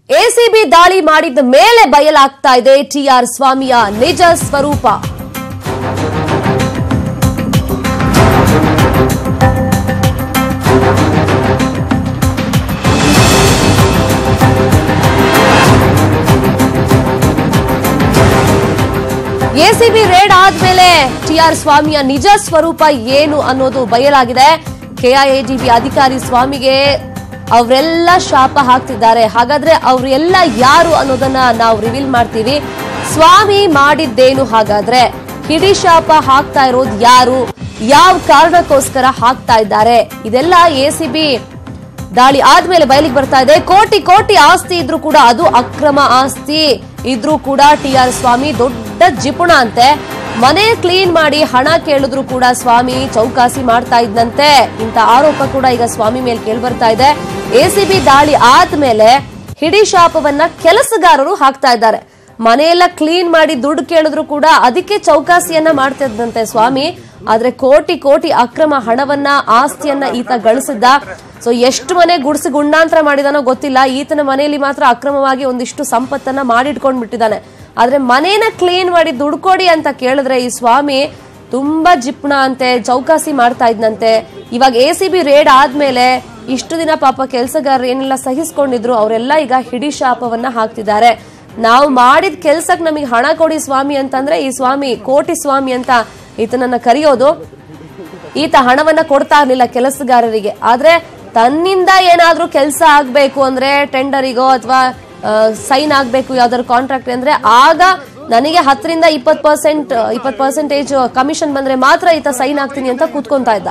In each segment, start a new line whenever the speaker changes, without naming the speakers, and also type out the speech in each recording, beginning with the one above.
ACB ದಾಳಿ ಮಾಡಿದ ಮೇಲೆ ಬಯಲಾಗ್ತಾ ಇದೆ ಟಿಆರ್ ಸ್ವಾಮಿಯ ನಿಜ ಸ್ವರೂಪ. ಎಸಿಬಿ ರೇಡ್ ಆದ್ಮೇಲೆ ಟಿಆರ್ ಸ್ವಾಮಿಯ ನಿಜ ಸ್ವರೂಪ ಏನು ಅನ್ನೋದು ಬಯಲಾಗಿದೆ. ಕೆಐಎಡಿಬಿ ಅಧಿಕಾರಿ ಸ್ವಾಮಿಗೆ ಅವರೆಲ್ಲ ಶಾಪ ಹಾಕ್ತಿದ್ದಾರೆ. ಹಾಗಾದ್ರೆ ಅವರೆಲ್ಲ ಯಾರು ಅನ್ನೋದನ್ನ ನಾವು ರಿವೀಲ್ ಮಾಡ್ತೀವಿ. ಸ್ವಾಮಿ ಮಾಡಿದ್ದೇನು? ಹಾಗಾದ್ರೆ ಹಿಡಿ ಶಾಪ ಹಾಕ್ತಾ ಇರೋದು ಯಾರು, ಯಾವ ಕಾರಣಕ್ಕೋಸ್ಕರ ಹಾಕ್ತಾ ಇದ್ದಾರೆ, ಇದೆಲ್ಲ ಎಸಿಬಿ ದಾಳಿ ಆದ್ಮೇಲೆ ಬಯಲಿಗೆ ಬರ್ತಾ ಇದೆ. ಕೋಟಿ ಕೋಟಿ ಆಸ್ತಿ ಇದ್ರೂ ಕೂಡ ಅದು ಅಕ್ರಮ ಆಸ್ತಿ ಇದ್ರೂ ಕೂಡ ಟಿಆರ್ ಸ್ವಾಮಿ ದೊಡ್ಡ ಜಿಪುಣ ಅಂತೆ. ಮನೆ ಕ್ಲೀನ್ ಮಾಡಿ ಹಣ ಕೇಳಿದ್ರು ಕೂಡ ಸ್ವಾಮಿ ಚೌಕಾಸಿ ಮಾಡ್ತಾ ಇದ್ದಂತೆ. ಇಂತ ಆರೋಪ ಕೂಡ ಈಗ ಸ್ವಾಮಿ ಮೇಲೆ ಕೇಳಿ ಬರ್ತಾ ಇದೆ. ಎಸಿಬಿ ದಾಳಿ ಆದ್ಮೇಲೆ ಹಿಡಿ ಶಾಪವನ್ನ ಕೆಲಸಗಾರರು ಹಾಕ್ತಾ ಇದ್ದಾರೆ. ಮನೆಯೆಲ್ಲ ಕ್ಲೀನ್ ಮಾಡಿ ದುಡ್ಡು ಕೇಳಿದ್ರು ಕೂಡ ಅದಕ್ಕೆ ಚೌಕಾಸಿಯನ್ನ ಮಾಡ್ತಾ ಇದ್ದಂತೆ ಸ್ವಾಮಿ. ಆದ್ರೆ ಕೋಟಿ ಕೋಟಿ ಅಕ್ರಮ ಹಣವನ್ನ ಆಸ್ತಿಯನ್ನ ಈತ ಗಳಿಸಿದ್ದ. ಸೊ ಎಷ್ಟು ಮನೆ ಗುಡಿಸಿ ಗುಂಡಾಂತರ ಮಾಡಿದಾನೋ ಗೊತ್ತಿಲ್ಲ. ಈತನ ಮನೆಯಲ್ಲಿ ಮಾತ್ರ ಅಕ್ರಮವಾಗಿ ಒಂದಿಷ್ಟು ಸಂಪತ್ತನ್ನ ಮಾಡಿಟ್ಕೊಂಡ್ ಬಿಟ್ಟಿದ್ದಾನೆ. ಆದ್ರೆ ಮನೇನ ಕ್ಲೀನ್ ಮಾಡಿ ದುಡ್ಡು ಕೊಡಿ ಅಂತ ಕೇಳಿದ್ರೆ ಈ ಸ್ವಾಮಿ ತುಂಬಾ ಜಿಪ್ಣ ಅಂತೆ, ಚೌಕಾಸಿ ಮಾಡ್ತಾ ಇದ್ನಂತೆ. ಇವಾಗ ಎಸಿಬಿ ರೇಡ್ ಆದ್ಮೇಲೆ ಇಷ್ಟು ದಿನ ಪಾಪ ಕೆಲಸಗಾರರು ಏನೆಲ್ಲ ಸಹಿಸ್ಕೊಂಡಿದ್ರು ಅವರೆಲ್ಲ ಈಗ ಹಿಡಿ ಶಾಪವನ್ನ ಹಾಕ್ತಿದ್ದಾರೆ. ನಾವು ಮಾಡಿದ ಕೆಲ್ಸಕ್ಕೆ ನಮಗೆ ಹಣ ಕೊಡಿ ಸ್ವಾಮಿ ಅಂತಂದ್ರೆ ಈ ಸ್ವಾಮಿ ಕೋಟಿ ಸ್ವಾಮಿ ಅಂತ ಈತನನ್ನ ಕರೆಯೋದು. ಈತ ಹಣವನ್ನ ಕೊಡ್ತಾ ಇರ್ಲಿಲ್ಲ ಕೆಲಸಗಾರರಿಗೆ. ಆದ್ರೆ ತನ್ನಿಂದ ಏನಾದ್ರೂ ಕೆಲಸ ಆಗ್ಬೇಕು ಅಂದ್ರೆ ಟೆಂಡರಿಗೋ ಅಥವಾ ಸೈನ್ ಆಗ್ಬೇಕು ಯಾವ್ದಾದ್ರು ಕಾಂಟ್ರಾಕ್ಟ್ ಅಂದ್ರೆ ಆಗ ನನಗೆ 10ರಿಂದ 20% ಕಮಿಷನ್ ಬಂದ್ರೆ ಮಾತ್ರ ಈತ ಸೈನ್ ಆಗ್ತೀನಿ ಅಂತ ಕೂತ್ಕೊಂತಾ ಇದ್ದ.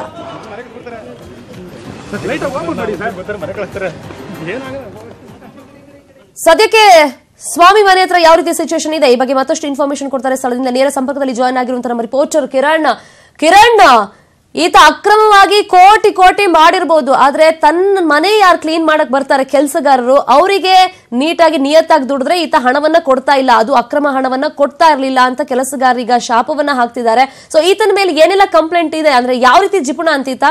ಸದ್ಯಕ್ಕೆ ಸ್ವಾಮಿ ಮನೆ ಹತ್ರ ಯಾವ ರೀತಿ ಸಿಚುವೇಶನ್ ಇದೆ ಈ ಬಗ್ಗೆ ಮತ್ತಷ್ಟು ಇನ್ಫಾರ್ಮೇಶನ್ ಕೊಡ್ತಾರೆ. ಸ್ಥಳದಿಂದ ನೇರ ಸಂಪರ್ಕದಲ್ಲಿ ಜಾಯ್ನ್ ಆಗಿರುವಂತಹ ನಮ್ಮ ರಿಪೋರ್ಟರ್ ಕಿರಣ್, ಈತ ಅಕ್ರಮವಾಗಿ ಕೋಟಿ ಕೋಟಿ ಮಾಡಿರ್ಬೋದು, ಆದ್ರೆ ತನ್ನ ಮನೆ ಯಾರು ಕ್ಲೀನ್ ಮಾಡಕ್ ಬರ್ತಾರೆ ಕೆಲಸಗಾರರು ಅವರಿಗೆ ನೀಟಾಗಿ ನಿಯತ್ತಾಗಿ ದುಡಿದ್ರೆ ಈತ ಹಣವನ್ನ ಕೊಡ್ತಾ ಇಲ್ಲ, ಅದು ಅಕ್ರಮ ಹಣವನ್ನ ಕೊಡ್ತಾ ಇರ್ಲಿಲ್ಲ ಅಂತ ಕೆಲಸಗಾರರಿಗೆ ಶಾಪವನ್ನ ಹಾಕ್ತಿದ್ದಾರೆ. ಸೊ ಈತನ ಮೇಲೆ ಏನೆಲ್ಲ ಕಂಪ್ಲೇಂಟ್ ಇದೆ, ಅಂದ್ರೆ ಯಾವ ರೀತಿ ಜಿಪುಣ ಅಂತೀತ?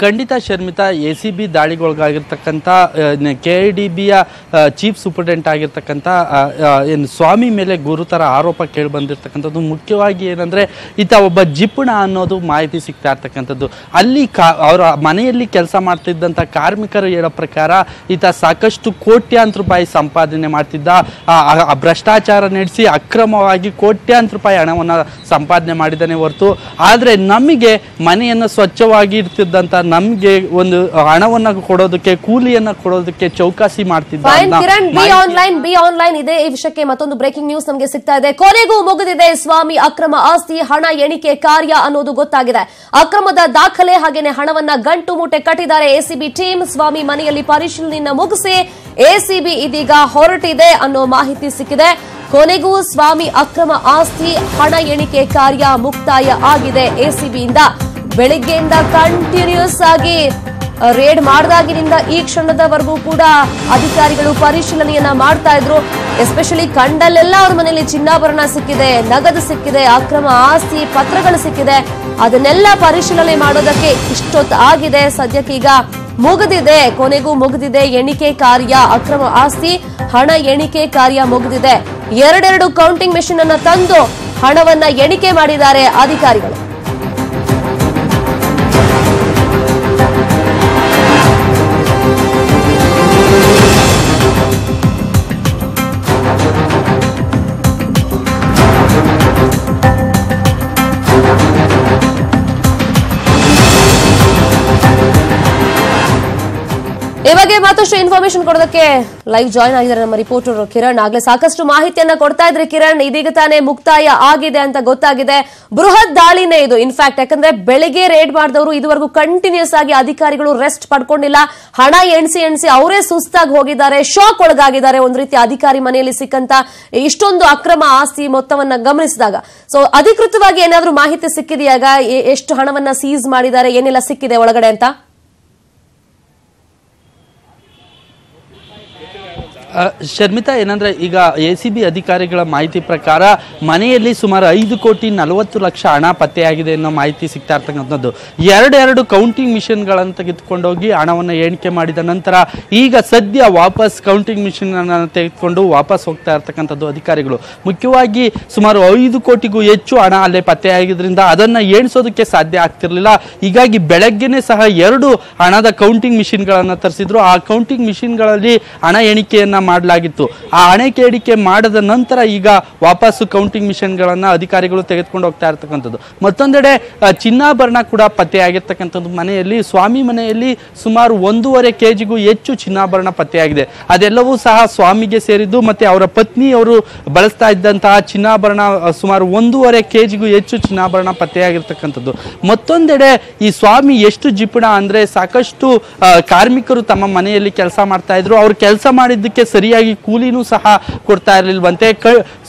ಖಂಡಿತ ಶರ್ಮಿತಾ, ಎಸಿಬಿ ದಾಳಿಗೊಳಗಾಗಿರ್ತಕ್ಕಂಥ ಕೆಐಡಿಬಿಯ ಚೀಫ್ ಸೂಪರಿಂಟೆಂಡೆಂಟ್ ಆಗಿರ್ತಕ್ಕಂಥ ಏನು ಸ್ವಾಮಿ ಮೇಲೆ ಗುರುತರ ಆರೋಪ ಕೇಳಿ ಬಂದಿರತಕ್ಕಂಥದ್ದು. ಮುಖ್ಯವಾಗಿ ಏನಂದರೆ ಈತ ಒಬ್ಬ ಜಿಪುಣ ಅನ್ನೋದು ಮಾಹಿತಿ ಸಿಗ್ತಾ ಇರ್ತಕ್ಕಂಥದ್ದು. ಅಲ್ಲಿ ಅವರ ಮನೆಯಲ್ಲಿ ಕೆಲಸ ಮಾಡ್ತಿದ್ದಂಥ ಕಾರ್ಮಿಕರು ಹೇಳೋ ಪ್ರಕಾರ ಈತ ಸಾಕಷ್ಟು ಕೋಟ್ಯಾಂತರ ರೂಪಾಯಿ ಸಂಪಾದನೆ ಮಾಡ್ತಿದ್ದ. ಭ್ರಷ್ಟಾಚಾರ ನಡೆಸಿ ಅಕ್ರಮವಾಗಿ ಕೋಟ್ಯಾಂತರ ರೂಪಾಯಿ ಹಣವನ್ನು ಸಂಪಾದನೆ ಮಾಡಿದ್ದಾನೆ ಹೊರತು ಆದರೆ ನಮಗೆ ಮನೆಯನ್ನು ಸ್ವಚ್ಛವಾಗಿ ಇರ್ತಿದ್ದ ನಮ್ಗೆ ಒಂದು ಹಣವನ್ನ ಕೊಡೋದಕ್ಕೆ ಕೂಲಿಯನ್ನ ಕೊಡೋದಕ್ಕೆ ಚೌಕಾಸಿ
ಬಿ ಆನ್ಲೈನ್ ಇದೆ. ಈ ವಿಷಯಕ್ಕೆ ಮತ್ತೊಂದು ಬ್ರೇಕಿಂಗ್ ನ್ಯೂಸ್ ನಮಗೆ ಸಿಗ್ತಾ ಇದೆ. ಕೊನೆಗೂ ಮುಗಿದಿದೆ ಸ್ವಾಮಿ ಅಕ್ರಮ ಆಸ್ತಿ ಹಣ ಎಣಿಕೆ ಕಾರ್ಯ ಅನ್ನೋದು ಗೊತ್ತಾಗಿದೆ. ಅಕ್ರಮದ ದಾಖಲೆ ಹಾಗೇನೆ ಹಣವನ್ನ ಗಂಟು ಮೂಟೆ ಕಟ್ಟಿದ್ದಾರೆ ಎಸಿಬಿ ಟೀಮ್. ಸ್ವಾಮಿ ಮನೆಯಲ್ಲಿ ಪರಿಶೀಲನೆಯನ್ನ ಮುಗಿಸಿ ಎಸಿಬಿ ಇದೀಗ ಹೊರಟಿದೆ ಅನ್ನೋ ಮಾಹಿತಿ ಸಿಕ್ಕಿದೆ. ಕೊನೆಗೂ ಸ್ವಾಮಿ ಅಕ್ರಮ ಆಸ್ತಿ ಹಣ ಎಣಿಕೆ ಕಾರ್ಯ ಮುಕ್ತಾಯ ಆಗಿದೆ ಎಸಿಬಿಯಿಂದ. ಬೆಳಿಗ್ಗೆಯಿಂದ ಕಂಟಿನ್ಯೂಸ್ ಆಗಿ ರೇಡ್ ಮಾಡಿದಾಗಿನಿಂದ ಈ ಕ್ಷಣದವರೆಗೂ ಕೂಡ ಅಧಿಕಾರಿಗಳು ಪರಿಶೀಲನೆಯನ್ನ ಮಾಡ್ತಾ ಇದ್ರು. ಎಸ್ಪೆಷಲಿ ಕಂಡಲ್ಲೆಲ್ಲ ಅವ್ರ ಮನೆಯಲ್ಲಿ ಚಿನ್ನಾಭರಣ ಸಿಕ್ಕಿದೆ, ನಗದು ಸಿಕ್ಕಿದೆ, ಅಕ್ರಮ ಆಸ್ತಿ ಪತ್ರಗಳು ಸಿಕ್ಕಿದೆ. ಅದನ್ನೆಲ್ಲ ಪರಿಶೀಲನೆ ಮಾಡೋದಕ್ಕೆ ಇಷ್ಟೊತ್ತು ಆಗಿದೆ. ಸದ್ಯಕ್ಕೆ ಈಗ ಮುಗಿದಿದೆ, ಕೊನೆಗೂ ಮುಗಿದಿದೆ ಎಣಿಕೆ ಕಾರ್ಯ. ಅಕ್ರಮ ಆಸ್ತಿ ಹಣ ಎಣಿಕೆ ಕಾರ್ಯ ಮುಗಿದಿದೆ. 2 ಕೌಂಟಿಂಗ್ ಮೆಷಿನ್ ಅನ್ನ ತಂದು ಹಣವನ್ನ ಎಣಿಕೆ ಮಾಡಿದ್ದಾರೆ ಅಧಿಕಾರಿಗಳು. ಈ ಬಗ್ಗೆ ಮತ್ತಷ್ಟು ಇನ್ಫಾರ್ಮೇಶನ್ ಕೊಡೋದಕ್ಕೆ ಲೈವ್ ಜಾಯ್ನ್ ಆಗಿದ್ದಾರೆ ನಮ್ಮ ರಿಪೋರ್ಟರ್ ಕಿರಣ್. ಆಗ್ಲೇ ಸಾಕಷ್ಟು ಮಾಹಿತಿಯನ್ನ ಕೊಡ್ತಾ ಇದ್ರೆ ಕಿರಣ್, ಇದೀಗ ತಾನೇ ಮುಕ್ತಾಯ ಆಗಿದೆ ಅಂತ ಗೊತ್ತಾಗಿದೆ. ಬೃಹತ್ ದಾಳಿನೇ ಇದು ಇನ್ಫ್ಯಾಕ್ಟ್. ಯಾಕಂದ್ರೆ ಬೆಳಿಗ್ಗೆ ರೇಡ್ ಮಾಡಿದವರು ಇದುವರೆಗೂ ಕಂಟಿನ್ಯೂಸ್ ಆಗಿ ಅಧಿಕಾರಿಗಳು ರೆಸ್ಟ್ ಪಡ್ಕೊಂಡಿಲ್ಲ. ಹಣ ಎಣಿಸಿ ಅವರೇ ಸುಸ್ತಾಗಿ ಹೋಗಿದ್ದಾರೆ, ಶಾಕ್ ಒಳಗಾಗಿದ್ದಾರೆ. ಒಂದ್ ರೀತಿ ಅಧಿಕಾರಿ ಮನೆಯಲ್ಲಿ ಸಿಕ್ಕಂತ ಇಷ್ಟೊಂದು ಅಕ್ರಮ ಆಸ್ತಿ ಮೊತ್ತವನ್ನ ಗಮನಿಸಿದಾಗ. ಸೊ ಅಧಿಕೃತವಾಗಿ ಏನಾದ್ರೂ ಮಾಹಿತಿ ಸಿಕ್ಕಿದೆಯಾಗ ಎಷ್ಟು ಹಣವನ್ನ ಸೀಸ್ ಮಾಡಿದ್ದಾರೆ, ಏನೆಲ್ಲ ಸಿಕ್ಕಿದೆ ಒಳಗಡೆ ಅಂತ?
ಶರ್ಮಿತಾ, ಏನಂದ್ರೆ ಈಗ ACB ಅಧಿಕಾರಿಗಳ ಮಾಹಿತಿ ಪ್ರಕಾರ ಮನೆಯಲ್ಲಿ ಸುಮಾರು 5,40,00,000 ಹಣ ಪತ್ತೆಯಾಗಿದೆ ಅನ್ನೋ ಮಾಹಿತಿ ಸಿಗ್ತಾ ಇರ್ತಕ್ಕಂಥದ್ದು. ಎರಡು ಕೌಂಟಿಂಗ್ ಮಿಷನ್ಗಳನ್ನು ತೆಗೆದುಕೊಂಡೋಗಿ ಹಣವನ್ನು ಎಣಿಕೆ ಮಾಡಿದ ನಂತರ ಈಗ ಸದ್ಯ ವಾಪಸ್ ಕೌಂಟಿಂಗ್ ಮಿಷನ್ ಅನ್ನು ತೆಗೆದುಕೊಂಡು ವಾಪಸ್ ಹೋಗ್ತಾ ಇರ್ತಕ್ಕಂಥದ್ದು ಅಧಿಕಾರಿಗಳು. ಮುಖ್ಯವಾಗಿ ಸುಮಾರು 5 ಕೋಟಿಗೂ ಹೆಚ್ಚು ಹಣ ಅಲ್ಲೇ ಪತ್ತೆಯಾಗಿದ್ರಿಂದ ಅದನ್ನ ಎಣಿಸೋದಕ್ಕೆ ಸಾಧ್ಯ ಆಗ್ತಿರ್ಲಿಲ್ಲ. ಹೀಗಾಗಿ ಬೆಳಗ್ಗೆನೆ ಸಹ 2 ಹಣದ ಕೌಂಟಿಂಗ್ ಮಿಷನ್ಗಳನ್ನು ತರಿಸಿದ್ರು. ಆ ಕೌಂಟಿಂಗ್ ಮಿಷನ್ಗಳಲ್ಲಿ ಹಣ ಎಣಿಕೆಯನ್ನ ಮಾಡಲಾಗಿತ್ತು. ಆ ಹಣ ಎಣಿಕೆ ಮಾಡದ ನಂತರ ಈಗ ವಾಪಸ್ಸು ಕೌಂಟಿಂಗ್ ಮಿಷನ್ಗಳನ್ನ ಅಧಿಕಾರಿಗಳು ತೆಗೆದುಕೊಂಡು ಹೋಗ್ತಾ ಇರ್ತಕ್ಕಂಥದ್ದು. ಮತ್ತೊಂದೆಡೆ ಚಿನ್ನಾಭರಣ ಕೂಡ ಪತ್ತೆಯಾಗಿರ್ತಕ್ಕಂಥದ್ದು. ಮನೆಯಲ್ಲಿ ಸ್ವಾಮಿ ಮನೆಯಲ್ಲಿ ಸುಮಾರು 1.5 kgಗೂ ಹೆಚ್ಚು ಚಿನ್ನಾಭರಣ ಪತ್ತೆಯಾಗಿದೆ. ಅದೆಲ್ಲವೂ ಸಹ ಸ್ವಾಮಿಗೆ ಸೇರಿದ್ದು. ಮತ್ತೆ ಅವರ ಪತ್ನಿಯವರು ಬಳಸ್ತಾ ಇದ್ದಂತಹ ಚಿನ್ನಾಭರಣ ಸುಮಾರು 1.5 kgಗೂ ಹೆಚ್ಚು ಚಿನ್ನಾಭರಣ ಪತ್ತೆಯಾಗಿರ್ತಕ್ಕಂಥದ್ದು. ಮತ್ತೊಂದೆಡೆ ಈ ಸ್ವಾಮಿ ಎಷ್ಟು ಜಿಪುಣ ಅಂದ್ರೆ ಸಾಕಷ್ಟು ಕಾರ್ಮಿಕರು ತಮ್ಮ ಮನೆಯಲ್ಲಿ ಕೆಲಸ ಮಾಡ್ತಾ ಇದ್ರು. ಅವ್ರು ಕೆಲಸ ಮಾಡಿದ್ದಕ್ಕೆ ಸರಿಯಾಗಿ ಕೂಲಿನೂ ಸಹ ಕೊಡ್ತಾ ಇರಲಿಲ್ವಂತೆ.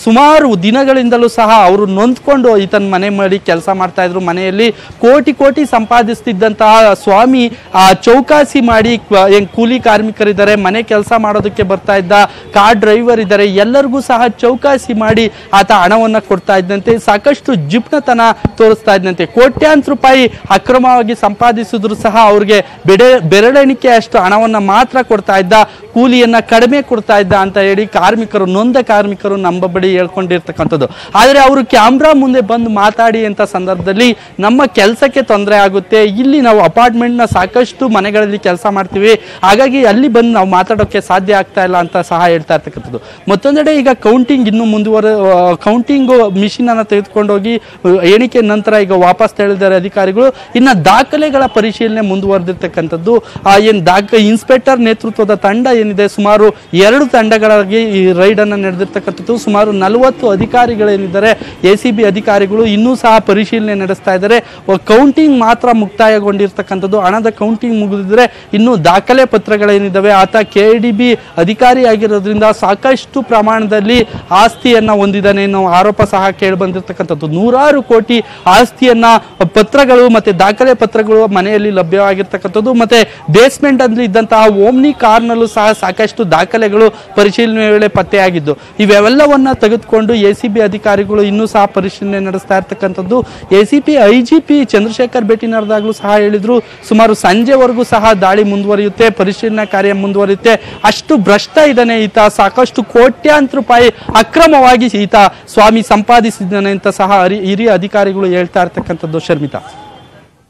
ಸುಮಾರು ದಿನಗಳಿಂದಲೂ ಸಹ ಅವರು ನೊಂದ್ಕೊಂಡು ಈತನ ಮನೆ ಮಾಡಿ ಕೆಲಸ ಮಾಡ್ತಾ ಇದ್ರು. ಮನೆಯಲ್ಲಿ ಕೋಟಿ ಸಂಪಾದಿಸ್ತಿದ್ದಂತಹ ಸ್ವಾಮಿ ಚೌಕಾಸಿ ಮಾಡಿ ಕೂಲಿ ಕಾರ್ಮಿಕರಿದ್ದಾರೆ, ಮನೆ ಕೆಲಸ ಮಾಡೋದಕ್ಕೆ ಬರ್ತಾ ಇದ್ದ ಕಾರ್ ಡ್ರೈವರ್ ಇದ್ದಾರೆ, ಎಲ್ಲರಿಗೂ ಸಹ ಚೌಕಾಸಿ ಮಾಡಿ ಆತ ಹಣವನ್ನ ಕೊಡ್ತಾ ಇದ್ದಂತೆ. ಸಾಕಷ್ಟು ಜಿಪ್ನತನ ತೋರಿಸ್ತಾ ಇದ್ದಂತೆ. ಕೋಟ್ಯಾಂತರ ರೂಪಾಯಿ ಅಕ್ರಮವಾಗಿ ಸಂಪಾದಿಸಿದ್ರು ಸಹ ಅವ್ರಿಗೆ ಬೆರಳೆಣಿಕೆ ಅಷ್ಟು ಹಣವನ್ನ ಮಾತ್ರ ಕೊಡ್ತಾ ಇದ್ದ, ಕೂಲಿಯನ್ನ ಕಡಿಮೆ ಕೊಡ್ತಾ ಇದ್ದ ಅಂತ ಹೇಳಿ ನೊಂದ ಕಾರ್ಮಿಕರು ನಮ್ಮ ಬಳಿ ಹೇಳ್ಕೊಂಡಿರ್ತಕ್ಕಂಥದ್ದು. ಆದರೆ ಅವರು ಕ್ಯಾಮ್ರಾ ಮುಂದೆ ಬಂದು ಮಾತಾಡಿ ಅಂತ ಸಂದರ್ಭದಲ್ಲಿ ನಮ್ಮ ಕೆಲಸಕ್ಕೆ ತೊಂದರೆ ಆಗುತ್ತೆ, ಇಲ್ಲಿ ನಾವು ಅಪಾರ್ಟ್ಮೆಂಟ್ನ ಸಾಕಷ್ಟು ಮನೆಗಳಲ್ಲಿ ಕೆಲಸ ಮಾಡ್ತೀವಿ, ಹಾಗಾಗಿ ಅಲ್ಲಿ ಬಂದು ನಾವು ಮಾತಾಡೋಕ್ಕೆ ಸಾಧ್ಯ ಆಗ್ತಾ ಇಲ್ಲ ಅಂತ ಸಹ ಹೇಳ್ತಾ ಇರ್ತಕ್ಕಂಥದ್ದು. ಮತ್ತೊಂದೆಡೆ ಈಗ ಕೌಂಟಿಂಗ್ ಇನ್ನು ಕೌಂಟಿಂಗ್ ಮಿಷಿನ್ ಅನ್ನು ತೆಗೆದುಕೊಂಡೋಗಿ ಎಣಿಕೆ ನಂತರ ಈಗ ವಾಪಸ್ ತೆರಳಿದ್ದಾರೆ ಅಧಿಕಾರಿಗಳು. ಇನ್ನು ದಾಖಲೆಗಳ ಪರಿಶೀಲನೆ ಮುಂದುವರೆದಿರ್ತಕ್ಕಂಥದ್ದು. ಇನ್ಸ್ಪೆಕ್ಟರ್ ನೇತೃತ್ವದ ತಂಡ ಏನಿದೆ, ಸುಮಾರು 2 ತಂಡಗಳಾಗಿ ಈ ರೈಡ್ ಅನ್ನು ನಡೆದಿರ್ತಕ್ಕಂಥದ್ದು. ಸುಮಾರು 40 ಅಧಿಕಾರಿಗಳೇನಿದ್ದಾರೆ ACB ಅಧಿಕಾರಿಗಳು ಇನ್ನೂ ಸಹ ಪರಿಶೀಲನೆ ನಡೆಸ್ತಾ ಇದ್ದಾರೆ. ಕೌಂಟಿಂಗ್ ಮಾತ್ರ ಮುಕ್ತಾಯಗೊಂಡಿರ್ತಕ್ಕಂಥದ್ದು. ಹಣದ ಕೌಂಟಿಂಗ್ ಮುಗಿದಿದ್ರೆ ಇನ್ನು ದಾಖಲೆ ಪತ್ರಗಳೇನಿದ್ದಾವೆ, ಆತ KIDB ಅಧಿಕಾರಿ ಆಗಿರೋದ್ರಿಂದ ಸಾಕಷ್ಟು ಪ್ರಮಾಣದಲ್ಲಿ ಆಸ್ತಿಯನ್ನ ಹೊಂದಿದ್ದಾನೆ ಅನ್ನೋ ಆರೋಪ ಸಹ ಕೇಳಿ ಬಂದಿರತಕ್ಕಂಥದ್ದು. 100 ಕೋಟಿ ಆಸ್ತಿಯನ್ನ ಪತ್ರಗಳು ಮತ್ತೆ ದಾಖಲೆ ಪತ್ರಗಳು ಮನೆಯಲ್ಲಿ ಲಭ್ಯವಾಗಿರ್ತಕ್ಕಂಥದ್ದು. ಮತ್ತೆ ಬೇಸ್ಮೆಂಟ್ ಅಲ್ಲಿ ಇದ್ದಂತಹ ಓಮ್ನಿ ಕಾರ್ನಲ್ಲೂ ಸಹ ಸಾಕಷ್ಟು ದಾಖಲೆಗಳು ಪರಿಶೀಲನೆ ವೇಳೆ ಪತ್ತೆಯಾಗಿದ್ದು. ಇವೆಲ್ಲವನ್ನ ತೆಗೆದುಕೊಂಡು ACB ಅಧಿಕಾರಿಗಳು ಇನ್ನೂ ಸಹ ಪರಿಶೀಲನೆ ನಡೆಸ್ತಾ ಇರ್ತಕ್ಕಂಥದ್ದು. ACP IGP ಚಂದ್ರಶೇಖರ್ ಭೇಟಿ ನಡೆದಾಗಲೂ ಸಹ ಹೇಳಿದ್ರು, ಸುಮಾರು ಸಂಜೆವರೆಗೂ ಸಹ ದಾಳಿ ಮುಂದುವರಿಯುತ್ತೆ, ಪರಿಶೀಲನಾ ಕಾರ್ಯ ಮುಂದುವರಿಯುತ್ತೆ. ಅಷ್ಟು ಭ್ರಷ್ಟ ಇದ್ದಾನೆ ಈತ, ಸಾಕಷ್ಟು ಕೋಟ್ಯಾಂತರ ರೂಪಾಯಿ ಅಕ್ರಮವಾಗಿ ಈತ ಸ್ವಾಮಿ ಸಂಪಾದಿಸಿದ್ದಾನೆ ಅಂತ ಸಹ ಹಿರಿಯ ಅಧಿಕಾರಿಗಳು ಹೇಳ್ತಾ ಇರ್ತಕ್ಕಂಥದ್ದು. Sharmita,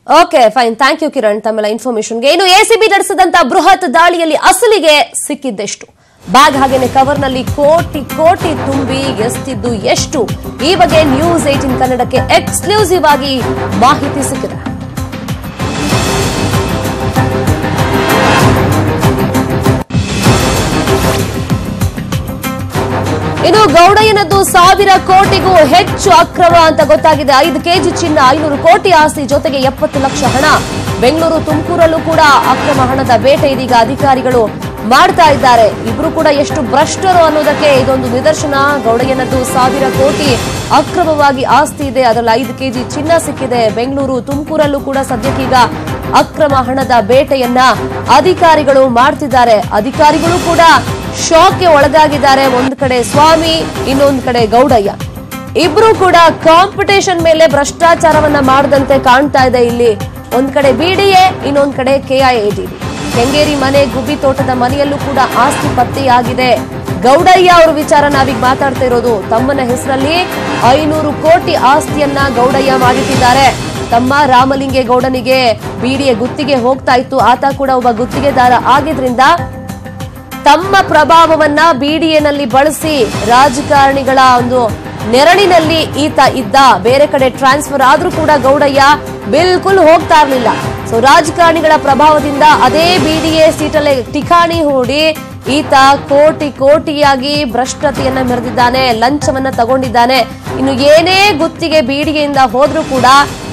okay, fine, thank you Kiran ತಮ್ಮೆಲ್ಲ ಇನ್ಫಾರ್ಮೇಶನ್ಗೆ. ಇನ್ನು ACB ನಡೆಸಿದಂತ ಬೃಹತ್ ದಾಳಿಯಲ್ಲಿ ಅಸಲಿಗೆ ಸಿಕ್ಕಿದ್ದೆಷ್ಟು, ಬ್ಯಾಗ್ ಹಾಗೇನೆ ಕವರ್ನಲ್ಲಿ ಕೋಟಿ ತುಂಬಿ ಎಸ್ತಿದ್ದು ಎಷ್ಟು, ಈ ಬಗ್ಗೆ ನ್ಯೂಸ್ 18 ಕನ್ನಡಕ್ಕೆ ಎಕ್ಸ್ಕ್ಲೂಸಿವ್ ಆಗಿ ಮಾಹಿತಿ ಸಿಕ್ಕಿದೆ. ಇನ್ನು ಗೌಡಯ್ಯನದ್ದು 1000 ಕೋಟಿಗೂ ಹೆಚ್ಚು ಅಕ್ರಮ ಅಂತ ಗೊತ್ತಾಗಿದೆ. 5 kg ಚಿನ್ನ, 500 ಕೋಟಿ ಆಸ್ತಿ, ಜೊತೆಗೆ 70 ಲಕ್ಷ ಹಣ. ಬೆಂಗಳೂರು, ತುಮಕೂರಲ್ಲೂ ಕೂಡ ಅಕ್ರಮ ಹಣದ ಬೇಟೆ ಇದೀಗ ಅಧಿಕಾರಿಗಳು ಮಾಡ್ತಾ ಇದ್ದಾರೆ. ಇಬ್ರು ಕೂಡ ಎಷ್ಟು ಭ್ರಷ್ಟರು ಅನ್ನೋದಕ್ಕೆ ಇದೊಂದು ನಿದರ್ಶನ. ಗೌಡಯ್ಯನದ್ದು 1000 ಕೋಟಿ ಅಕ್ರಮವಾಗಿ ಆಸ್ತಿ ಇದೆ, ಅದರಲ್ಲಿ 5 kg ಚಿನ್ನ ಸಿಕ್ಕಿದೆ. ಬೆಂಗಳೂರು, ತುಮಕೂರಲ್ಲೂ ಕೂಡ ಸದ್ಯಕ್ಕೀಗ ಅಕ್ರಮ ಹಣದ ಬೇಟೆಯನ್ನ ಅಧಿಕಾರಿಗಳು ಮಾಡ್ತಿದ್ದಾರೆ. ಅಧಿಕಾರಿಗಳು ಕೂಡ ಶಾಕ್ಗೆ ಒಳಗಾಗಿದ್ದಾರೆ. ಒಂದ್ ಕಡೆ ಸ್ವಾಮಿ, ಇನ್ನೊಂದ್ ಕಡೆ ಗೌಡಯ್ಯ, ಇಬ್ರು ಕೂಡ ಕಾಂಪಿಟೇಷನ್ ಮೇಲೆ ಭ್ರಷ್ಟಾಚಾರವನ್ನ ಮಾಡದಂತೆ ಕಾಣ್ತಾ ಇದೆ. ಇಲ್ಲಿ ಒಂದ್ ಕಡೆ BDA, ಇನ್ನೊಂದ್ ಕಡೆ KIADB. ಕೆಂಗೇರಿ ಮನೆ, ಗುಬ್ಬಿ ತೋಟದ ಮನೆಯಲ್ಲೂ ಕೂಡ ಆಸ್ತಿ ಪತ್ತೆಯಾಗಿದೆ. ಗೌಡಯ್ಯ ಅವ್ರ ವಿಚಾರ ನಾವೀಗ ಮಾತಾಡ್ತಾ ಇರೋದು. ತಮ್ಮನ ಹೆಸರಲ್ಲಿ 500 ಕೋಟಿ ಆಸ್ತಿಯನ್ನ ಗೌಡಯ್ಯ ಮಾಡಿಟ್ಟಿದ್ದಾರೆ. ತಮ್ಮ ರಾಮಲಿಂಗೇಗೌಡನಿಗೆ BDA ಗುತ್ತಿಗೆ ಹೋಗ್ತಾ ಇತ್ತು. ಆತ ಕೂಡ ಒಬ್ಬ ಗುತ್ತಿಗೆದಾರ ಆಗಿದ್ರಿಂದ ತಮ್ಮ ಪ್ರಭಾವವನ್ನ BDAನಲ್ಲಿ ಬಳಸಿ ರಾಜಕಾರಣಿಗಳ ಒಂದು ನೆರಳಿನಲ್ಲಿ ಈತ ಇದ್ದ. ಬೇರೆ ಕಡೆ ಟ್ರಾನ್ಸ್ಫರ್ ಆದ್ರೂ ಕೂಡ ಗೌಡಯ್ಯ ಬಿಲ್ಕುಲ್ ಹೋಗ್ತಾ ಇರಲಿಲ್ಲ. ಸೊ ರಾಜಕಾರಣಿಗಳ ಪ್ರಭಾವದಿಂದ ಅದೇ BDA ಸೀಟಲ್ಲೇ ಠಿಕಾಣಿ ಹೂಡಿ ಈತ ಕೋಟಿಯಾಗಿ ಭ್ರಷ್ಟತೆಯನ್ನ ಮೆರೆದಿದ್ದಾನೆ, ಲಂಚವನ್ನ ತಗೊಂಡಿದ್ದಾನೆ. ಇನ್ನು ಏನೇ ಗುತ್ತಿಗೆ BDAಯಿಂದ ಹೋದ್ರೂ ಕೂಡ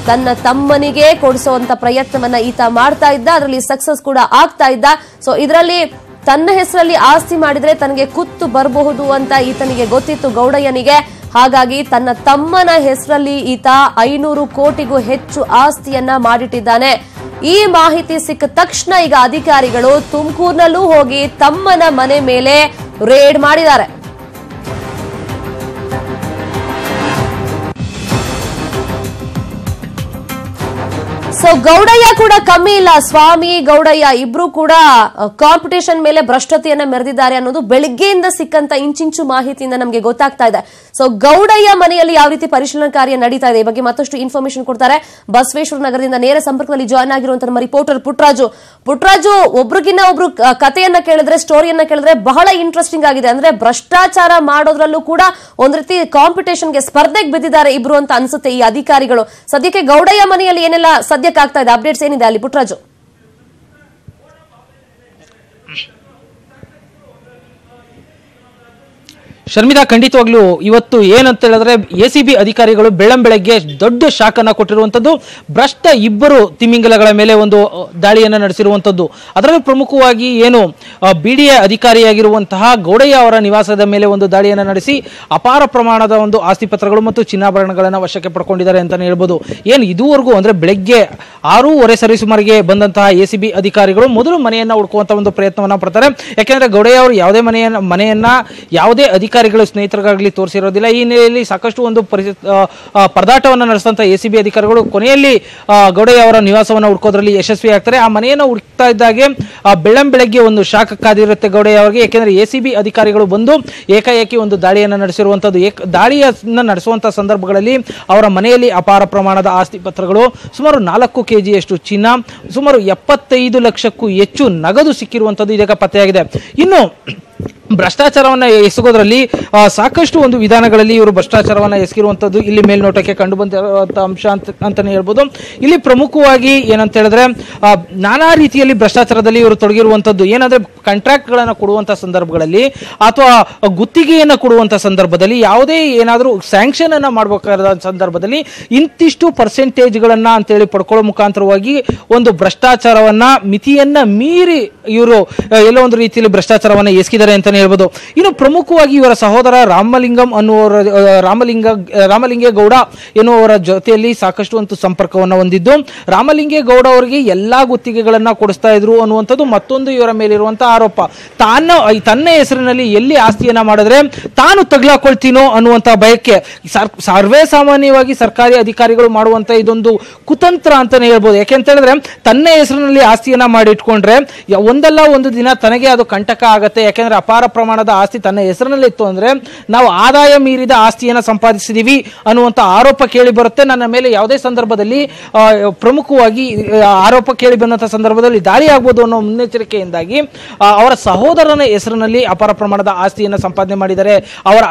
ತನ್ನ ತಮ್ಮನಿಗೆ ಕೊಡಿಸುವಂತ ಪ್ರಯತ್ನವನ್ನ ಈತ ಮಾಡ್ತಾ ಇದ್ದ. ಅದರಲ್ಲಿ ಸಕ್ಸಸ್ ಕೂಡ ಆಗ್ತಾ ಇದ್ದ. ಸೊ ಇದರಲ್ಲಿ ತನ್ನ ಹೆಸರಲ್ಲಿ ಆಸ್ತಿ ಮಾಡಿದ್ರೆ ತನಗೆ ಕುತ್ತು ಬರಬಹುದು ಅಂತ ಈತನಿಗೆ ಗೊತ್ತಿತ್ತು ಗೌಡಯ್ಯನಿಗೆ. ಹಾಗಾಗಿ ತನ್ನ ತಮ್ಮನ ಹೆಸರಲ್ಲಿ ಈತ 500 ಕೋಟಿಗೂ ಹೆಚ್ಚು ಆಸ್ತಿಯನ್ನ ಮಾಡಿಟ್ಟಿದ್ದಾನೆ. ಈ ಮಾಹಿತಿ ಸಿಕ್ಕ ತಕ್ಷಣ ಈಗ ಅಧಿಕಾರಿಗಳು ತುಮಕೂರಿನಲ್ಲೂ ಹೋಗಿ ತಮ್ಮನ ಮನೆ ಮೇಲೆ ರೇಡ್ ಮಾಡಿದ್ದಾರೆ. ಸೊ ಗೌಡಯ್ಯ ಕೂಡ ಕಮ್ಮಿ ಇಲ್ಲ. ಸ್ವಾಮಿ ಗೌಡಯ್ಯ ಇಬ್ರು ಕೂಡ ಕಾಂಪಿಟೇಷನ್ ಮೇಲೆ ಭ್ರಷ್ಟತೆಯನ್ನ ಮೆರೆದಿದ್ದಾರೆ ಅನ್ನೋದು ಬೆಳಿಗ್ಗೆಯಿಂದ ಸಿಕ್ಕಂತ ಇಂಚಿಂಚು ಮಾಹಿತಿಯಿಂದ ನಮಗೆ ಗೊತ್ತಾಗ್ತಾ ಇದೆ. ಸೊ ಗೌಡಯ್ಯ ಮನೆಯಲ್ಲಿ ಯಾವ ರೀತಿ ಪರಿಶೀಲನಾ ಕಾರ್ಯ ನಡೀತಾ ಇದೆ ಈ ಬಗ್ಗೆ ಮತ್ತಷ್ಟು ಇನ್ಫಾರ್ಮೇಶನ್ ಕೊಡ್ತಾರೆ. ಬಸವೇಶ್ವರ ನಗರದಿಂದ ನೇರ ಸಂಪರ್ಕದಲ್ಲಿ ಜಾಯ್ನ್ ಆಗಿರುವಂತಹ ನಮ್ಮ ರಿಪೋರ್ಟರ್ ಪುಟ್ಟರಾಜು, ಒಬ್ರಿಗಿನ್ನ ಒಬ್ರು ಕಥೆಯನ್ನ ಕೇಳಿದ್ರೆ, ಸ್ಟೋರಿಯನ್ನ ಕೇಳಿದ್ರೆ ಬಹಳ ಇಂಟ್ರೆಸ್ಟಿಂಗ್ ಆಗಿದೆ. ಅಂದ್ರೆ ಭ್ರಷ್ಟಾಚಾರ ಮಾಡೋದ್ರಲ್ಲೂ ಕೂಡ ಒಂದ್ ರೀತಿ ಕಾಂಪಿಟೇಷನ್ಗೆ ಸ್ಪರ್ಧೆಗೆ ಬಿದ್ದಿದ್ದಾರೆ ಇಬ್ರು ಅಂತ ಅನ್ಸುತ್ತೆ ಈ ಅಧಿಕಾರಿಗಳು. ಸದ್ಯಕ್ಕೆ ಗೌಡಯ್ಯ ಮನೆಯಲ್ಲಿ ಏನೆಲ್ಲ ಆಗ್ತಾ ಇದೆ, ಅಪ್ಡೇಟ್ಸ್ ಏನಿದೆ ಅಲ್ಲಿ ಪುಟ್ಟರಾಜು?
ಶರ್ಮಿತಾ, ಖಂಡಿತವಾಗ್ಲೂ ಇವತ್ತು ಏನಂತ ಹೇಳಿದ್ರೆ ಎಸಿಬಿ ಅಧಿಕಾರಿಗಳು ಬೆಳಗ್ಗೆ ದೊಡ್ಡ ಶಾಕ್ ಅನ್ನ ಕೊಟ್ಟಿರುವಂತದ್ದು. ಭ್ರಷ್ಟ ಇಬ್ಬರು ತಿಮಿಂಗಲಗಳ ಮೇಲೆ ಒಂದು ದಾಳಿಯನ್ನ ನಡೆಸಿರುವಂತದ್ದು. ಅದರಲ್ಲೂ ಪ್ರಮುಖವಾಗಿ ಏನು ಬಿಡಿಎ ಅಧಿಕಾರಿಯಾಗಿರುವಂತಹ ಗೌಡಯ್ಯ ಅವರ ನಿವಾಸದ ಮೇಲೆ ಒಂದು ದಾಳಿಯನ್ನ ನಡೆಸಿ ಅಪಾರ ಪ್ರಮಾಣದ ಒಂದು ಆಸ್ತಿ ಪತ್ರಗಳು ಮತ್ತು ಚಿನ್ನಾಭರಣಗಳನ್ನ ವಶಕ್ಕೆ ಪಡ್ಕೊಂಡಿದ್ದಾರೆ ಅಂತಾನೆ ಹೇಳ್ಬೋದು. ಏನು ಇದುವರೆಗೂ ಅಂದ್ರೆ ಬೆಳಗ್ಗೆ 6:30 ಸರಿಸುಮಾರಿಗೆ ಬಂದಂತಹ ಎಸಿಬಿ ಅಧಿಕಾರಿಗಳು ಮೊದಲು ಮನೆಯನ್ನ ಹುಡುಕುವಂತ ಒಂದು ಪ್ರಯತ್ನವನ್ನ ಪಡ್ತಾರೆ. ಯಾಕೆಂದ್ರೆ ಗೌಡಯ್ಯ ಅವರು ಯಾವುದೇ ಮನೆಯನ್ನ ಯಾವುದೇ ಅಧಿಕಾರಿಗಳು ಸ್ನೇಹಿತರಿಗಾಗಲಿ ತೋರಿಸಿರೋದಿಲ್ಲ. ಈ ಹಿನ್ನೆಲೆಯಲ್ಲಿ ಸಾಕಷ್ಟು ಒಂದು ಪರದಾಟವನ್ನು ನಡೆಸಿದಂತ ಎಸಿಬಿ ಅಧಿಕಾರಿಗಳು ಕೊನೆಯಲ್ಲಿ ಗೌಡಯ್ಯ ಅವರ ನಿವಾಸವನ್ನು ಹುಡುಕೋದ್ರಲ್ಲಿ ಯಶಸ್ವಿ ಆಗ್ತಾರೆ. ಆ ಮನೆಯನ್ನು ಹುಡುಕ್ತಾ ಇದ್ದಾಗೆ ಬೆಳಗ್ಗೆ ಒಂದು ಶಾಕ್ ಕಾದಿರುತ್ತೆ ಗೌಡಯ್ಯ ಅವರಿಗೆ. ಯಾಕೆಂದ್ರೆ ಎಸಿಬಿ ಅಧಿಕಾರಿಗಳು ಬಂದು ಏಕಾಏಕಿ ಒಂದು ದಾಳಿಯನ್ನು ನಡೆಸಿರುವಂತದ್ದು. ದಾಳಿಯನ್ನ ನಡೆಸುವಂತಹ ಸಂದರ್ಭಗಳಲ್ಲಿ ಅವರ ಮನೆಯಲ್ಲಿ ಅಪಾರ ಪ್ರಮಾಣದ ಆಸ್ತಿ ಪತ್ರಗಳು, ಸುಮಾರು 4 kgಯಷ್ಟು ಚಿನ್ನ, ಸುಮಾರು 75 ಲಕ್ಷಕ್ಕೂ ಹೆಚ್ಚು ನಗದು ಸಿಕ್ಕಿರುವಂತದ್ದು ಇದೀಗ ಪತ್ತೆಯಾಗಿದೆ. ಇನ್ನು ಭ್ರಷ್ಟಾಚಾರವನ್ನ ಎಸಗೋದ್ರಲ್ಲಿ ಸಾಕಷ್ಟು ಒಂದು ವಿಧಾನಗಳಲ್ಲಿ ಇವರು ಭ್ರಷ್ಟಾಚಾರವನ್ನ ಎಸಗಿರುವಂತದ್ದು ಇಲ್ಲಿ ಮೇಲ್ನೋಟಕ್ಕೆ ಕಂಡು ಬಂದಿರುವಂತಹ ಅಂಶ ಅಂತಾನೆ ಹೇಳ್ಬೋದು. ಇಲ್ಲಿ ಪ್ರಮುಖವಾಗಿ ಏನಂತ ಹೇಳಿದ್ರೆ ನಾನಾ ರೀತಿಯಲ್ಲಿ ಭ್ರಷ್ಟಾಚಾರದಲ್ಲಿ ಇವರು ತೊಡಗಿರುವಂತದ್ದು. ಏನಂದ್ರೆ ಕಾಂಟ್ರಾಕ್ಟ್ ಗಳನ್ನ ಕೊಡುವಂತಹ ಸಂದರ್ಭಗಳಲ್ಲಿ ಅಥವಾ ಗುತ್ತಿಗೆಯನ್ನ ಕೊಡುವಂತಹ ಸಂದರ್ಭದಲ್ಲಿ ಯಾವುದೇ ಏನಾದರೂ ಸ್ಯಾಂಕ್ಷನ್ ಅನ್ನ ಮಾಡಬೇಕಾದ ಸಂದರ್ಭದಲ್ಲಿ ಇಂತಿಷ್ಟು ಪರ್ಸೆಂಟೇಜ್ಗಳನ್ನ ಅಂತೇಳಿ ಪಡ್ಕೊಳ್ಳೋ ಮುಖಾಂತರವಾಗಿ ಒಂದು ಭ್ರಷ್ಟಾಚಾರವನ್ನ ಮಿತಿಯನ್ನ ಮೀರಿ ಇವರು ಎಲ್ಲೋ ಒಂದು ರೀತಿಯಲ್ಲಿ ಭ್ರಷ್ಟಾಚಾರವನ್ನ ಎಸಗಿದ್ದಾರೆ ಅಂತಾನೆ ಹೇಳ್ಬೋದು. ಇನ್ನು ಪ್ರಮುಖವಾಗಿ ಇವರ ಸಹೋದರ ರಾಮಲಿಂಗೇಗೌಡ ಎನ್ನುವರ ಜೊತೆಯಲ್ಲಿ ಸಾಕಷ್ಟು ಒಂದು ಸಂಪರ್ಕವನ್ನು ಹೊಂದಿದ್ದು, ರಾಮಲಿಂಗೇಗೌಡ ಅವರಿಗೆ ಎಲ್ಲಾ ಗುತ್ತಿಗೆಗಳನ್ನ ಕೊಡಿಸ್ತಾ ಇದ್ರು ಅನ್ನುವಂಥದ್ದು ಮತ್ತೊಂದು ಇವರ ಮೇಲಿರುವಂತಹ ಆರೋಪ. ತನ್ನ ಹೆಸರಿನಲ್ಲಿ ಎಲ್ಲಿ ಆಸ್ತಿಯನ್ನ ಮಾಡಿದ್ರೆ ತಾನು ತಗ್ಲಾಕೊಳ್ತೀನೋ ಅನ್ನುವಂತಹ ಭಯಕ್ಕೆ ಸರ್ವೇ ಸಾಮಾನ್ಯವಾಗಿ ಸರ್ಕಾರಿ ಅಧಿಕಾರಿಗಳು ಮಾಡುವಂತ ಇದೊಂದು ಕುತಂತ್ರ ಅಂತಾನೆ ಹೇಳ್ಬೋದು. ಯಾಕೆಂತ ಹೇಳಿದ್ರೆ ತನ್ನ ಹೆಸರಿನಲ್ಲಿ ಆಸ್ತಿಯನ್ನ ಮಾಡಿಟ್ಕೊಂಡ್ರೆ ಒಂದಲ್ಲ ಒಂದು ದಿನ ತನಗೆ ಅದು ಕಂಟಕ ಆಗತ್ತೆ. ಯಾಕೆಂದ್ರೆ ಅಪಾರ ಪ್ರಮಾಣದ ಆಸ್ತಿ ತನ್ನ ಹೆಸರಿನಲ್ಲಿ ಇತ್ತು ಅಂದ್ರೆ ನಾವು ಆದಾಯ ಮೀರಿದ ಆಸ್ತಿಯನ್ನು ಸಂಪಾದಿಸಿದೀವಿ ಅನ್ನುವಂತ ಆರೋಪ ಕೇಳಿ ಬರುತ್ತೆ. ನನ್ನ ಮೇಲೆ ಯಾವುದೇ ಸಂದರ್ಭದಲ್ಲಿ ಪ್ರಮುಖವಾಗಿ ಆರೋಪ ಕೇಳಿ ಬಂದಂತಹ ಸಂದರ್ಭದಲ್ಲಿ ದಾಳಿ ಆಗ್ಬೋದು ಅನ್ನೋ ಮುನ್ನೆಚ್ಚರಿಕೆಯಿಂದಾಗಿ ಅವರ ಸಹೋದರನ ಹೆಸರಿನಲ್ಲಿ ಅಪಾರ ಪ್ರಮಾಣದ ಆಸ್ತಿಯನ್ನು ಸಂಪಾದನೆ ಮಾಡಿದ್ದಾರೆ. ಅವರ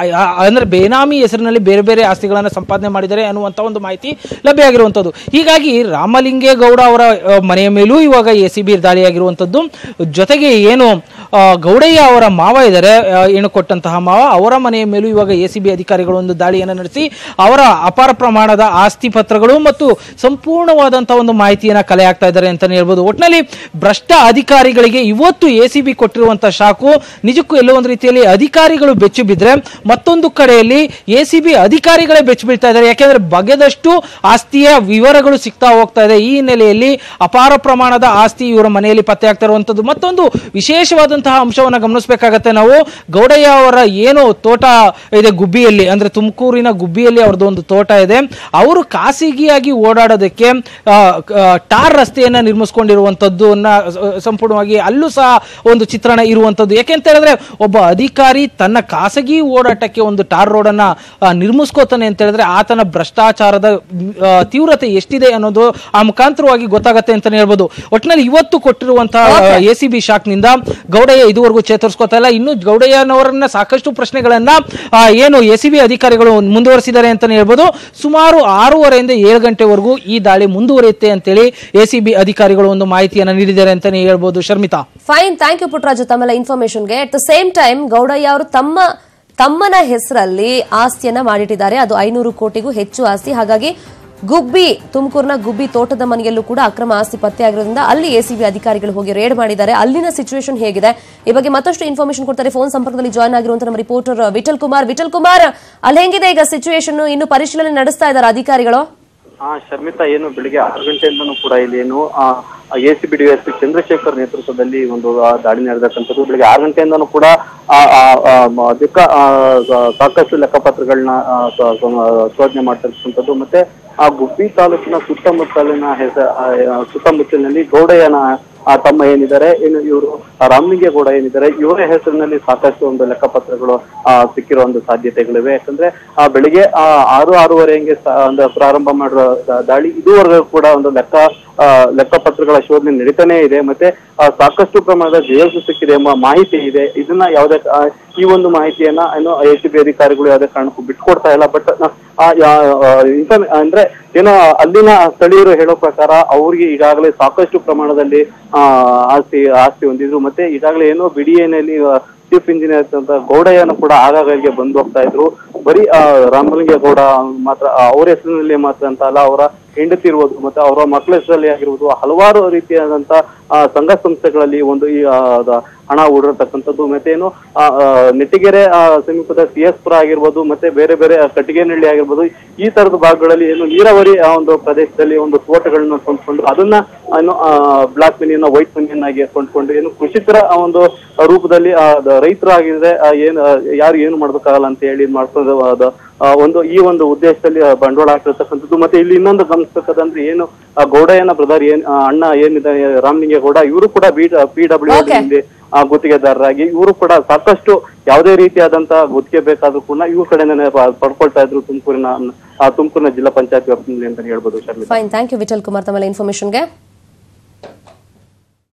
ಅಂದ್ರೆ ಬೇನಾಮಿ ಹೆಸರಿನಲ್ಲಿ ಬೇರೆ ಬೇರೆ ಆಸ್ತಿಗಳನ್ನು ಸಂಪಾದನೆ ಮಾಡಿದ್ದಾರೆ ಅನ್ನುವಂತ ಒಂದು ಮಾಹಿತಿ ಲಭ್ಯ ಆಗಿರುವಂತದ್ದು. ಹೀಗಾಗಿ ರಾಮಲಿಂಗೇಗೌಡ ಅವರ ಮನೆಯ ಮೇಲೂ ಇವಾಗ ಎಸಿಬಿ ದಾಳಿಯಾಗಿರುವಂತದ್ದು. ಜೊತೆಗೆ ಏನು ಗೌಡಯ್ಯ ಅವರ ಮಾವ ಇದ್ದಾರೆ, ಏನು ಕೊಟ್ಟಂತಹ ಮಾವ, ಅವರ ಮನೆಯ ಮೇಲೂ ಇವಾಗ ಎಸಿಬಿ ಅಧಿಕಾರಿಗಳು ಒಂದು ದಾಳಿಯನ್ನು ನಡೆಸಿ ಅವರ ಅಪಾರ ಪ್ರಮಾಣದ ಆಸ್ತಿ ಪತ್ರಗಳು ಮತ್ತು ಸಂಪೂರ್ಣವಾದಂತಹ ಒಂದು ಮಾಹಿತಿಯನ್ನ ಕಲೆ ಹಾಕ್ತಾ ಇದ್ದಾರೆ ಅಂತಾನೆ ಹೇಳ್ಬೋದು. ಒಟ್ಟಿನಲ್ಲಿ ಭ್ರಷ್ಟ ಅಧಿಕಾರಿಗಳಿಗೆ ಇವತ್ತು ಎಸಿಬಿ ಕೊಟ್ಟಿರುವಂತಹ ಶಾಕು ನಿಜಕ್ಕೂ ಎಲ್ಲೋ ಒಂದು ರೀತಿಯಲ್ಲಿ ಅಧಿಕಾರಿಗಳು ಬೆಚ್ಚು ಬಿದ್ರೆ ಮತ್ತೊಂದು ಕಡೆಯಲ್ಲಿ ಎಸಿಬಿ ಅಧಿಕಾರಿಗಳೇ ಬೆಚ್ಚು ಬೀಳ್ತಾ ಇದ್ದಾರೆ. ಯಾಕೆಂದ್ರೆ ಬಗೆದಷ್ಟು ಆಸ್ತಿಯ ವಿವರಗಳು ಸಿಗ್ತಾ ಹೋಗ್ತಾ ಇದೆ. ಈ ಹಿನ್ನೆಲೆಯಲ್ಲಿ ಅಪಾರ ಪ್ರಮಾಣದ ಆಸ್ತಿ ಇವರ ಮನೆಯಲ್ಲಿ ಪತ್ತೆ ಆಗ್ತಾ ಇರುವಂತದ್ದು. ಮತ್ತೊಂದು ವಿಶೇಷವಾದಂತಹ ಅಂಶವನ್ನ ಗಮನಿಸಬೇಕಾಗತ್ತೆ ನಾವು. ಗೌಡಯ್ಯ ಅವರ ಏನು ತೋಟ ಇದೆ ಗುಬ್ಬಿಯಲ್ಲಿ, ಅಂದ್ರೆ ತುಮಕೂರಿನ ಗುಬ್ಬಿಯಲ್ಲಿ ಅವ್ರದ್ದು ಒಂದು ತೋಟ ಇದೆ. ಅವರು ಖಾಸಗಿಯಾಗಿ ಓಡಾಡೋದಕ್ಕೆ ಟಾರ್ ರಸ್ತೆಯನ್ನ ನಿರ್ಮಿಸಿಕೊಂಡಿರುವಂತದ್ದು ಸಂಪೂರ್ಣವಾಗಿ ಅಲ್ಲೂ ಸಹ ಒಂದು ಚಿತ್ರಣ ಇರುವಂತದ್ದು. ಯಾಕೆಂತ ಹೇಳಿದ್ರೆ ಒಬ್ಬ ಅಧಿಕಾರಿ ತನ್ನ ಖಾಸಗಿ ಓಡಾಟಕ್ಕೆ ಒಂದು ಟಾರ್ ರೋಡ್ ಅನ್ನ ನಿರ್ಮಿಸ್ಕೋತಾನೆ ಅಂತ ಹೇಳಿದ್ರೆ ಆತನ ಭ್ರಷ್ಟಾಚಾರದ ತೀವ್ರತೆ ಎಷ್ಟಿದೆ ಅನ್ನೋದು ಆ ಮುಖಾಂತರವಾಗಿ ಗೊತ್ತಾಗತ್ತೆ ಅಂತಾನೆ ಹೇಳ್ಬೋದು. ಒಟ್ಟಿನಲ್ಲಿ ಇವತ್ತು ಕೊಟ್ಟಿರುವಂತಹ ಎಸಿಬಿ ಶಾಕ್ ನಿಂದ ಗೌಡಯ್ಯ ಇದುವರೆಗೂ ಚೇತರಿಸ್ಕೋತಾ ಇಲ್ಲ. ಇನ್ನು ಗೌಡಯ್ಯನವರನ್ನ ಸಾಕಷ್ಟು ಪ್ರಶ್ನೆಗಳನ್ನ ಏನು ಎಸಿಬಿ ಅಧಿಕಾರಿಗಳು ಮುಂದುವರಿಸಿದ್ದಾರೆ ಅಂತಾನೆ ಹೇಳ್ಬೋದು. ಸುಮಾರು 6:30ರಿಂದ 7 ಗಂಟೆವರೆಗೂ ಈ ದಾಳಿ ಮುಂದುವರಿಯುತ್ತೆ ಅಂತೇಳಿ ಎಸಿಬಿ ಅಧಿಕಾರಿಗಳು ಒಂದು ಮಾಹಿತಿಯನ್ನ ನೀಡಿದ್ದಾರೆ ಅಂತಾನೆ ಹೇಳ್ಬೋದು. Sharmita,
fine, thank you Puttaraju ತಮ್ಮೆಲ್ಲ ಇನ್ಫಾರ್ಮೇಶನ್ಗೆ. At the same time Gowdaiah ಅವರು ತಮ್ಮನ ಹೆಸರಲ್ಲಿ ಆಸ್ತಿಯನ್ನ ಮಾಡಿಟ್ಟಿದ್ದಾರೆ. ಅದು 500 ಕೋಟಿಗೂ ಹೆಚ್ಚು ಆಸ್ತಿ. ಹಾಗಾಗಿ ಗುಬ್ಬಿ, ತುಮಕೂರಿನ ಗುಬ್ಬಿ ತೋಟದ ಮನೆಯಲ್ಲೂ ಕೂಡ ಅಕ್ರಮ ಆಸ್ತಿ ಪತ್ತೆಯಾಗಿರೋದ್ರಿಂದ ಅಲ್ಲಿ ಎಸಿಬಿ ಅಧಿಕಾರಿಗಳು ಹೋಗಿ ರೇಡ್ ಮಾಡಿದ್ದಾರೆ. ಅಲ್ಲಿನ ಸಿಚುವೇಶನ್ ಹೇಗಿದೆ ಈ ಬಗ್ಗೆ ಮತ್ತಷ್ಟು ಇನ್ಫಾರ್ಮೇಶನ್ ಕೊಡ್ತಾರೆ. ಫೋನ್ ಸಂಪರ್ಕದಲ್ಲಿ ಜಾಯ್ನ್ ಆಗಿರುವಂತಹ ನಮ್ಮ ರಿಪೋರ್ಟರ್ ವಿಠಲ್ ಕುಮಾರ್, ಅಲ್ಲಿ ಹೆಂಗಿದೆ ಈಗ ಸಿಚುವೇಶನ್? ಇನ್ನು ಪರಿಶೀಲನೆ ನಡೆಸ್ತಾ ಇದ್ದಾರೆ ಅಧಿಕಾರಿಗಳು?
ಶರ್ಮಿತಾ, ಏನು ಬೆಳಿಗ್ಗೆ 6 ಗಂಟೆಯಿಂದನೂ ಕೂಡ ಇಲ್ಲಿ ಏನು ACB DSP ಚಂದ್ರಶೇಖರ್ ನೇತೃತ್ವದಲ್ಲಿ ಒಂದು ದಾಳಿ ನಡೆದಕ್ಕಂಥದ್ದು. ಬೆಳಿಗ್ಗೆ 6 ಗಂಟೆಯಿಂದನೂ ಕೂಡ ಸಾಕಷ್ಟು ಲೆಕ್ಕಪತ್ರಗಳನ್ನ ಶೋಧನೆ ಮಾಡ್ತಿರ್ತಕ್ಕಂಥದ್ದು. ಮತ್ತೆ ಆ ಗುಬ್ಬಿ ತಾಲೂಕಿನ ಸುತ್ತಮುತ್ತಲಿನಲ್ಲಿ ಗೌಡಯ್ಯನ ತಮ್ಮ ಏನಿದ್ದಾರೆ, ಏನು ಇವರು ರಾಮಲಿಂಗೇಗೌಡ ಏನಿದ್ದಾರೆ, ಇವರ ಹೆಸರಿನಲ್ಲಿ ಸಾಕಷ್ಟು ಒಂದು ಲೆಕ್ಕಪತ್ರಗಳು ಸಿಕ್ಕಿರೋ ಒಂದು ಸಾಧ್ಯತೆಗಳಿವೆ. ಯಾಕಂದ್ರೆ ಬೆಳಿಗ್ಗೆ 6:30 ಪ್ರಾರಂಭ ಮಾಡುವ ದಾಳಿ ಇದುವರೆಗೂ ಕೂಡ ಒಂದು ಲೆಕ್ಕಪತ್ರಗಳ ಶೋಧನೆ ನಡೀತಾನೆ ಇದೆ. ಮತ್ತೆ ಸಾಕಷ್ಟು ಪ್ರಮಾಣದ ಜೇಲ್ಸು ಸಿಕ್ಕಿದೆ ಎಂಬ ಮಾಹಿತಿ ಇದೆ. ಇದನ್ನ ಯಾವುದೇ ಈ ಒಂದು ಮಾಹಿತಿಯನ್ನ ಏನು ACB ಅಧಿಕಾರಿಗಳು ಯಾವುದೇ ಕಾರಣಕ್ಕೂ ಬಿಟ್ಕೊಡ್ತಾ ಇಲ್ಲ. ಬಟ್ ಅಂದ್ರೆ ಏನೋ ಅಲ್ಲಿನ ಸ್ಥಳೀಯರು ಹೇಳೋ ಪ್ರಕಾರ ಅವ್ರಿಗೆ ಈಗಾಗಲೇ ಸಾಕಷ್ಟು ಪ್ರಮಾಣದಲ್ಲಿ ಆಸ್ತಿ ಹೊಂದಿದ್ರು. ಮತ್ತೆ ಈಗಾಗಲೇ ಏನೋ ಬಿಡಿಎನಲ್ಲಿ ಚೀಫ್ ಇಂಜಿನಿಯರ್ ಅಂತ ಗೌಡಯ್ಯನ ಕೂಡ ಆಗಾಗ ಬಂದು ಹೋಗ್ತಾ ಇದ್ರು. ಬರೀ ರಾಮಲಿಂಗೇಗೌಡ ಮಾತ್ರ ಅವ್ರ ಹೆಸರಿನಲ್ಲಿ ಮಾತ್ರ ಅಂತ ಅಲ್ಲ, ಅವರ ಹೆಂಡತಿ ಇರ್ಬೋದು, ಮತ್ತೆ ಅವರ ಮಕ್ಕಳ ಹೆಸರಲ್ಲಿ ಆಗಿರ್ಬೋದು, ಹಲವಾರು ರೀತಿಯಾದಂತ ಸಂಘ ಸಂಸ್ಥೆಗಳಲ್ಲಿ ಒಂದು ಈ ಹಣ ಹೂಡಿರತಕ್ಕಂಥದ್ದು. ಮತ್ತೆ ಏನು ನೆಟ್ಟಿಗೆರೆ ಸಮೀಪದ CS ಪುರ ಆಗಿರ್ಬೋದು, ಮತ್ತೆ ಬೇರೆ ಬೇರೆ ಕಟ್ಟಿಗೆನಹಳ್ಳಿ ಆಗಿರ್ಬೋದು, ಈ ತರದ ಭಾಗಗಳಲ್ಲಿ ಏನು ನೀರಾವರಿ ಒಂದು ಪ್ರದೇಶದಲ್ಲಿ ಒಂದು ಸ್ಫೋಟಗಳನ್ನ ಕೊಂಡ್ಕೊಂಡು ಅದನ್ನ ಏನು ಬ್ಲಾಕ್ ಮನಿಯನ್ನ ವೈಟ್ ಮನಿಯನ್ನಾಗಿ ಕೊಂಡ್ಕೊಂಡು ಏನು ಕೃಷಿಕರ ಒಂದು ರೂಪದಲ್ಲಿ ರೈತರು ಆಗಿದ್ರೆ ಯಾರು ಏನು ಮಾಡ್ಬೇಕಾಗಲ್ಲ ಅಂತ ಹೇಳಿ ಮಾಡ್ಕೊಂಡು ಈ ಒಂದು ಉದ್ದೇಶದಲ್ಲಿ ಬಂಡವಾಳ ಹಾಕಿರ್ತಕ್ಕಂಥದ್ದು. ಮತ್ತೆ ಇಲ್ಲಿ ಇನ್ನೊಂದು ಗಮನಿಸಬೇಕಾದಂದ್ರೆ ಏನು ಗೌಡಯ್ಯನ ಬ್ರದರ್ ಅಣ್ಣ ಏನಿದೆ ರಾಮಲಿಂಗೇಗೌಡ, ಇವರು ಕೂಡ PWD ಗುತ್ತಿಗೆದಾರರಾಗಿ ಇವರು ಕೂಡ ಸಾಕಷ್ಟು ಯಾವುದೇ ರೀತಿಯಾದಂತ ಗುತ್ತಿಗೆ ಬೇಕಾದ್ರೂ ಕೂಡ ಇವ್ರ ಕಡೆನೇ ಪಡ್ಕೊಳ್ತಾ ಇದ್ರು ತುಮಕೂರಿನ ಜಿಲ್ಲಾ ಪಂಚಾಯತ್ ವ್ಯಾಪ್ತಿಯಲ್ಲಿ ಅಂತ ಹೇಳ್ಬೋದು.
Fine, thank you Vithal Kumar ತಮ್ಮ ಇನ್ಫಾರ್ಮೇಶನ್ಗೆ.